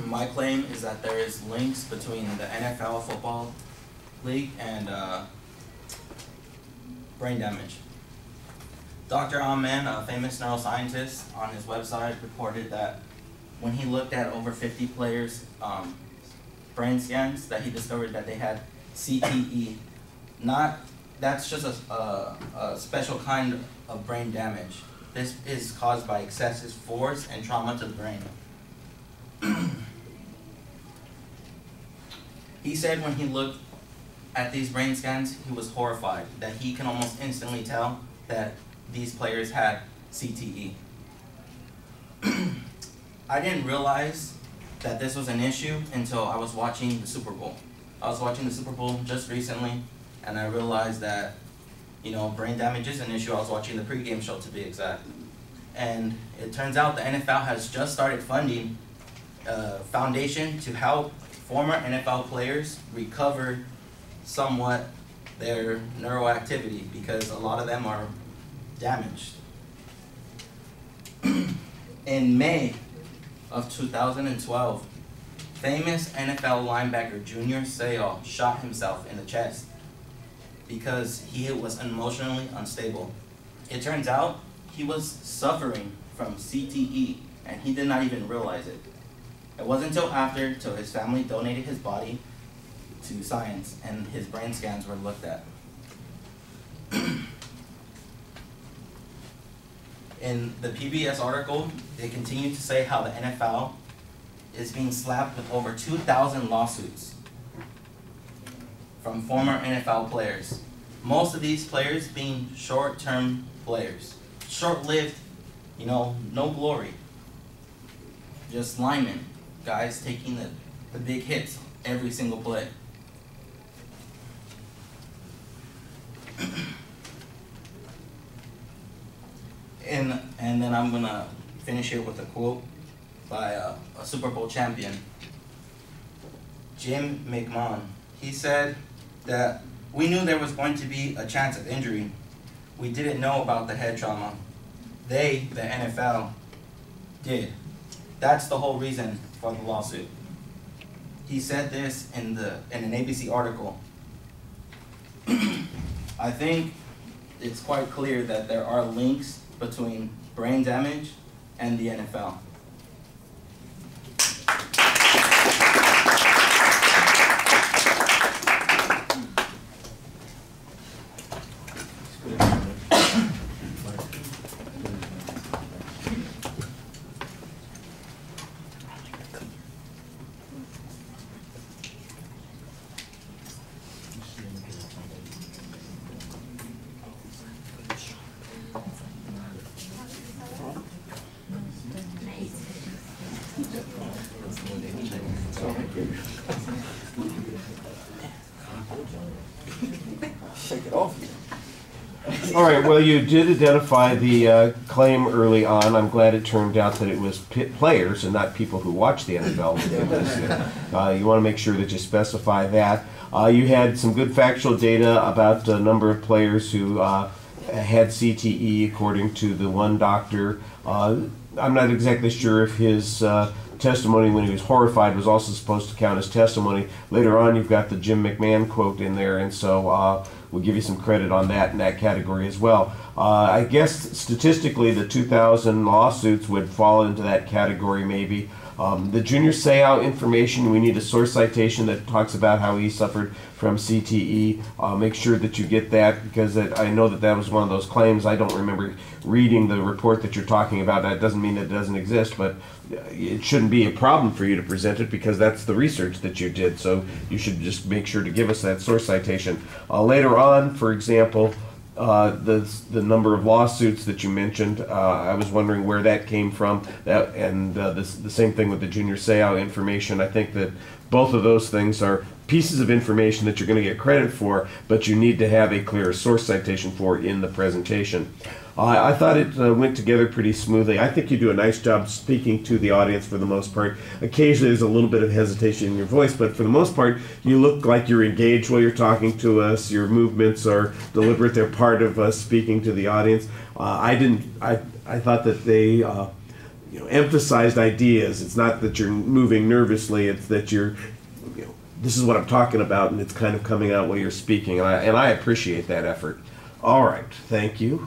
My claim is that there is links between the NFL football league and brain damage. Dr. Amen, a famous neuroscientist, on his website reported that when he looked at over 50 players' brain scans, that he discovered that they had CTE. That's just a special kind of brain damage. This is caused by excessive force and trauma to the brain. He said when he looked at these brain scans, he was horrified that he can almost instantly tell that these players had CTE. I didn't realize that this was an issue until I was watching the Super Bowl. I was watching the Super Bowl just recently, and I realized that, you know, brain damage is an issue. I was watching the pregame show, to be exact. And it turns out the NFL has just started funding a foundation to help former NFL players recover somewhat their neuroactivity, because a lot of them are damaged. In May of 2012, famous NFL linebacker Junior Seau shot himself in the chest because he was emotionally unstable. It turns out he was suffering from CTE, and he did not even realize it. It wasn't until till his family donated his body to science and his brain scans were looked at. In the PBS article, they continue to say how the NFL is being slapped with over 2,000 lawsuits from former NFL players. Most of these players being short-term players. Short-lived, you know, no glory. Just linemen, guys taking the big hits every single play. And then I'm gonna finish it with a quote by a Super Bowl champion, Jim McMahon. He said that we knew there was going to be a chance of injury. We didn't know about the head trauma. They, the NFL, did. That's the whole reason for the lawsuit. He said this in an ABC article. I think it's quite clear that there are links between brain damage and the NFL. Shake it off. All right, well, you did identify the claim early on. I'm glad it turned out that it was players and not people who watch the NFL. You want to make sure that you specify that. You had some good factual data about the number of players who had CTE, according to the one doctor. I'm not exactly sure if his testimony when he was horrified was also supposed to count as testimony. Later on, you've got the Jim McMahon quote in there, and so we'll give you some credit on that in that category as well. I guess statistically, the 2,000 lawsuits would fall into that category maybe. The Junior Seau information, we need a source citation that talks about how he suffered from CTE. Make sure that you get that, because I know that was one of those claims. I don't remember reading the report that you're talking about. That doesn't mean it doesn't exist, but it shouldn't be a problem for you to present it, because that's the research that you did. So you should just make sure to give us that source citation. Later on, for example, the number of lawsuits that you mentioned, I was wondering where that came from, and the same thing with the Junior Seau information. I think that both of those things are pieces of information that you're going to get credit for, but you need to have a clear source citation for in the presentation. I thought it went together pretty smoothly. I think you do a nice job speaking to the audience for the most part. Occasionally there's a little bit of hesitation in your voice, but for the most part you look like you're engaged while you're talking to us. Your movements are deliberate. They're part of us speaking to the audience. I thought that they emphasized ideas. It's not that you're moving nervously. It's that you're, this is what I'm talking about, and it's kind of coming out while you're speaking. And I appreciate that effort. All right, thank you.